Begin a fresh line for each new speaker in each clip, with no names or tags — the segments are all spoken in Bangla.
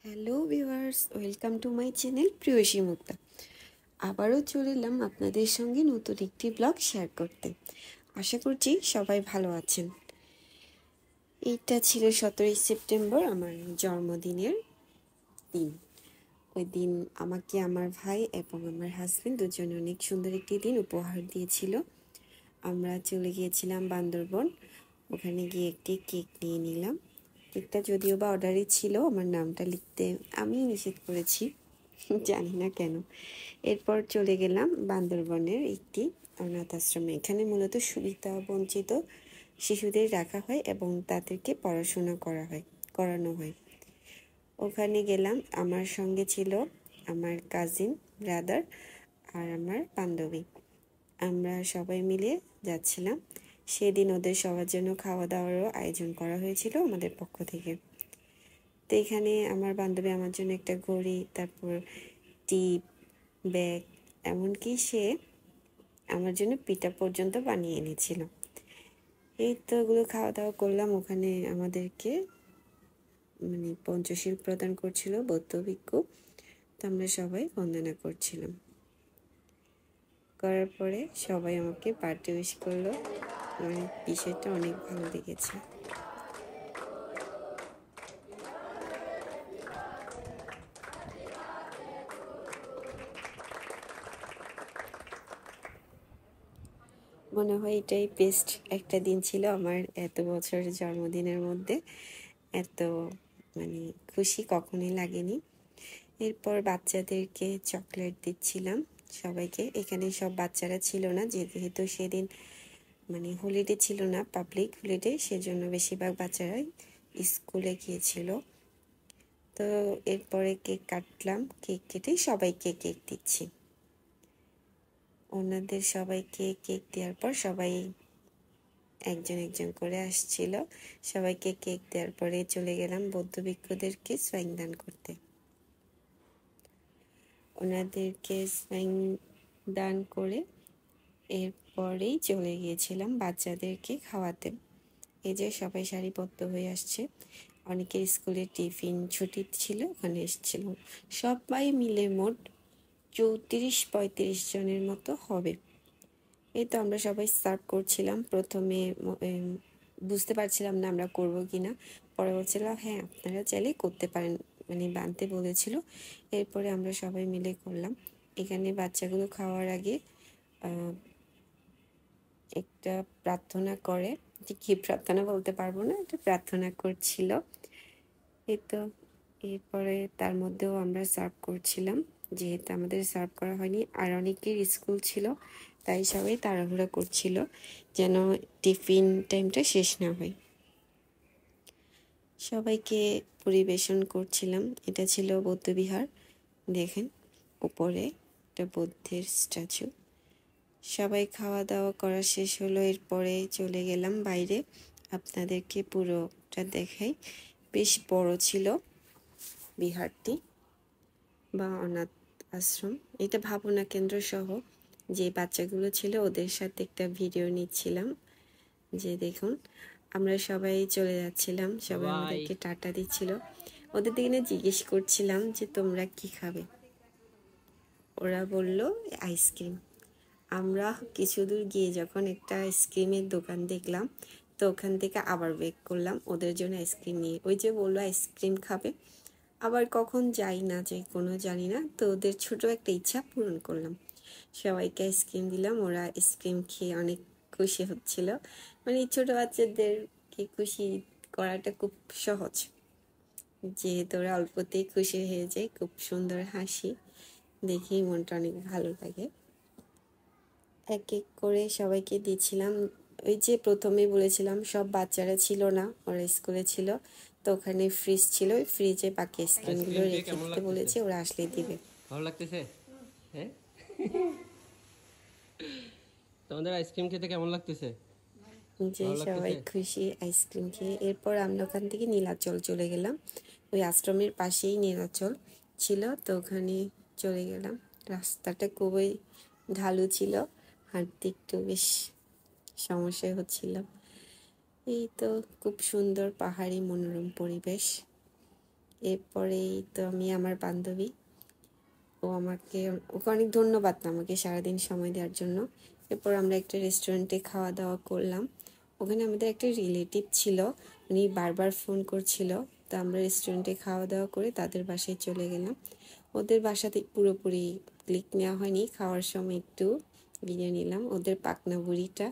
Hello viewers, welcome to my channel Priyoshi Mukta. আবারও চলে এলাম আপনাদের সঙ্গে নতুন একটি ব্লগ শেয়ার করতে। আশা করছি সবাই ভালো আছেন। এইটা ছিল 17ই সেপ্টেম্বর, আমার জন্মদিনের দিন। ওই দিন আমাকে আমার ভাই এবং আমার হাজবেন্ড দুজনে অনেক সুন্দর একটি দিন উপহার দিয়েছিল। আমরা চলে গিয়েছিলাম বান্দরবন। ওখানে গিয়ে একটি কেক নিয়ে নিলাম। কেকটা যদিও বা অর্ডারই ছিল, আমার নামটা লিখতে আমি নিষেধ করেছি, জানি না কেন। এরপর চলে গেলাম বান্দরবনের একটি অনাথ আশ্রমে। এখানে মূলত সুবিধা বঞ্চিত শিশুদের রাখা হয় এবং তাদেরকে পড়াশোনা করানো হয়। ওখানে গেলাম, আমার সঙ্গে ছিল আমার কাজিন ব্রাদার আর আমার বান্ধবী। আমরা সবাই মিলে যাচ্ছিলাম। সেদিন ওদের সবার জন্য খাওয়া দাওয়ারও আয়োজন করা হয়েছিল আমাদের পক্ষ থেকে। তো এখানে আমার বান্ধবী আমার জন্য একটা ঘড়ি, তারপর টিপ, ব্যাগ, এমনকি সে আমার জন্য পিঠা পর্যন্ত বানিয়ে এনেছিল। এই তো ওগুলো খাওয়া দাওয়া করলাম। ওখানে আমাদেরকে পঞ্চশীল প্রদান করছিল বৌদ্ধ ভিক্ষু। তো আমরা সবাই বন্দনা করছিলাম। করার পরে সবাই আমাকে বার্থডে উইশ করলো। বিষয়টা অনেক ভালো লেগেছে। মনে হয় এটাই বেস্ট একটা দিন ছিল আমার এত বছরের জন্মদিনের মধ্যে। এত খুশি কখনোই লাগেনি। এরপর বাচ্চাদেরকে চকলেট দিচ্ছিলাম সবাইকে। এখানে সব বাচ্চারা ছিল না, যেহেতু সেদিন হলিডে ছিল না, পাবলিক হলিডে, সেজন্য বেশিরভাগ বাচ্চারাই স্কুলে গিয়েছিল। তো এরপরে কেক কাটলাম। কেক কেটে সবাইকে কেক দিচ্ছি। ওনাদের সবাইকে কেক দেওয়ার পর সবাই একজন একজন করে আসছিল। সবাইকে কেক দেওয়ার পরে চলে গেলাম বৌদ্ধ ভিক্ষুদেরকে সোয়াইং দান করতে। ওনাদেরকে সোয়াইং দান করে এরপরেই চলে গিয়েছিলাম বাচ্চাদেরকে খাওয়াতে। এই যে সবাই সারিবদ্ধ হয়ে আসছে। অনেকের স্কুলের টিফিন ছুটি ছিল, ওখানে এসেছিল। সবাই মিলে মোট 34-35 জনের মতো হবে। এই তো আমরা সবাই সার্ভ করছিলাম। প্রথমে বুঝতে পারছিলাম না আমরা করব কি না। পরে বলছিলাম হ্যাঁ আপনারা চাইলে করতে পারেন, বানতে বলেছিল। এরপরে আমরা সবাই মিলে করলাম। এখানে বাচ্চাগুলো খাওয়ার আগে একটা প্রার্থনা করে, কি প্রার্থনা বলতে পারবো না, একটা প্রার্থনা করছিল। এই তো এরপরে তার মধ্যেও আমরা সার্ভ করছিলাম, যেহেতু আমাদের সার্ভ করা হয়নি আর অনেকের স্কুল ছিল, তাই সবাই তাড়াহুড়া করছিল যেন টিফিন টাইমটা শেষ না হয়। সবাইকে পরিবেশন করছিলাম। এটা ছিল বৌদ্ধবিহার। দেখেন উপরে একটা বুদ্ধের স্ট্যাচু। সবাই খাওয়া দাওয়া করা শেষ হলো। এরপরে চলে গেলাম বাইরে, আপনাদেরকে পুরোটা দেখাই। বেশ বড় ছিল বিহারটি বা অনাথ আশ্রম। এটা ভাবনা কেন্দ্র সহ যে বাচ্চাগুলো ছিল ওদের সাথে একটা ভিডিও নিচ্ছিলাম। যে দেখুন আমরা সবাই চলে যাচ্ছিলাম, সবাই আমাদেরকে টাটা দিচ্ছিল। ওদের দিকে জিজ্ঞেস করছিলাম যে তোমরা কি খাবে। ওরা বলল আইসক্রিম। আমরা কিছু দূর গিয়ে যখন একটা আইসক্রিমের দোকান দেখলাম, তো ওখান থেকে আবার বেক করলাম ওদের জন্য আইসক্রিম নিয়ে। ওই যে বললো আইসক্রিম খাবে, আবার কখন যাই না যাই কোনো জানি না, তো ওদের ছোট একটা ইচ্ছা পূরণ করলাম। সবাইকে আইসক্রিম দিলাম। ওরা আইসক্রিম খেয়ে অনেক খুশি হচ্ছিল। ছোট বাচ্চাদেরকে খুশি করাটা খুব সহজ, যেহেতু ওরা অল্পতেই খুশি হয়ে যায়। খুব সুন্দর হাসি, দেখেই মনটা অনেক ভালো লাগে। এক এক করে সবাইকে দিচ্ছিলাম। ওই যে প্রথমেই বলেছিলাম সব বাচ্চারা ছিল না, ওরা স্কুলে ছিল, তো ওখানে ফ্রিজ ছিল, ওই ফ্রিজে বাকি আইসক্রিমগুলো রেখে দিতে বলেছে, ওরা আসলেই দিবে।
ভালো লাগতেছে? হ্যাঁ, তোমাদের আইসক্রিম খেতে কেমন লাগতেছে?
যে সবাই খুশি আইসক্রিম খেয়ে। এরপর আমরা ওখান থেকে নীলাচল চলে গেলাম। ওই আশ্রমের পাশেই নীলাচল ছিল, তো ওখানে চলে গেলাম। রাস্তাটা খুবই ঢালু ছিল, হাঁটতে একটু বেশ সমস্যা হচ্ছিল। এই তো খুব সুন্দর পাহাড়ি মনোরম পরিবেশ। এরপরেই তো আমি আমার বান্ধবী, ওকে অনেক ধন্যবাদ আমাকে সারাদিন সময় দেওয়ার জন্য। এরপর আমরা একটা রেস্টুরেন্টে খাওয়া দাওয়া করলাম। ওখানে আমাদের একটা রিলেটিভ ছিল, উনি বারবার ফোন করছিল। তো আমরা রেস্টুরেন্টে খাওয়া দাওয়া করে তাদের বাসায় চলে গেলাম। ওদের বাসাতে পুরোপুরি ক্লিক নেওয়া হয়নি, খাওয়ার সময় একটু ভিডিও নিলাম। ওদের পাকনা বুড়িটা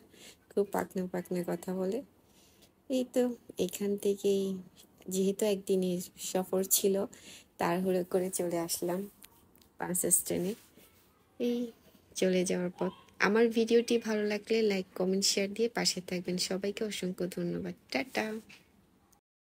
খুব পাকনা পাকনা কথা বলে। এই তো এখান থেকেই, যেহেতু একদিনের সফর ছিল, তাড়াহুড়ো করে চলে আসলাম বাস স্ট্যান্ডে। এই চলে যাওয়ার পথ। আমার ভিডিওটি ভালো লাগলে লাইক, কমেন্ট, শেয়ার দিয়ে পাশে থাকবেন। সবাইকে অসংখ্য ধন্যবাদ। টাটা।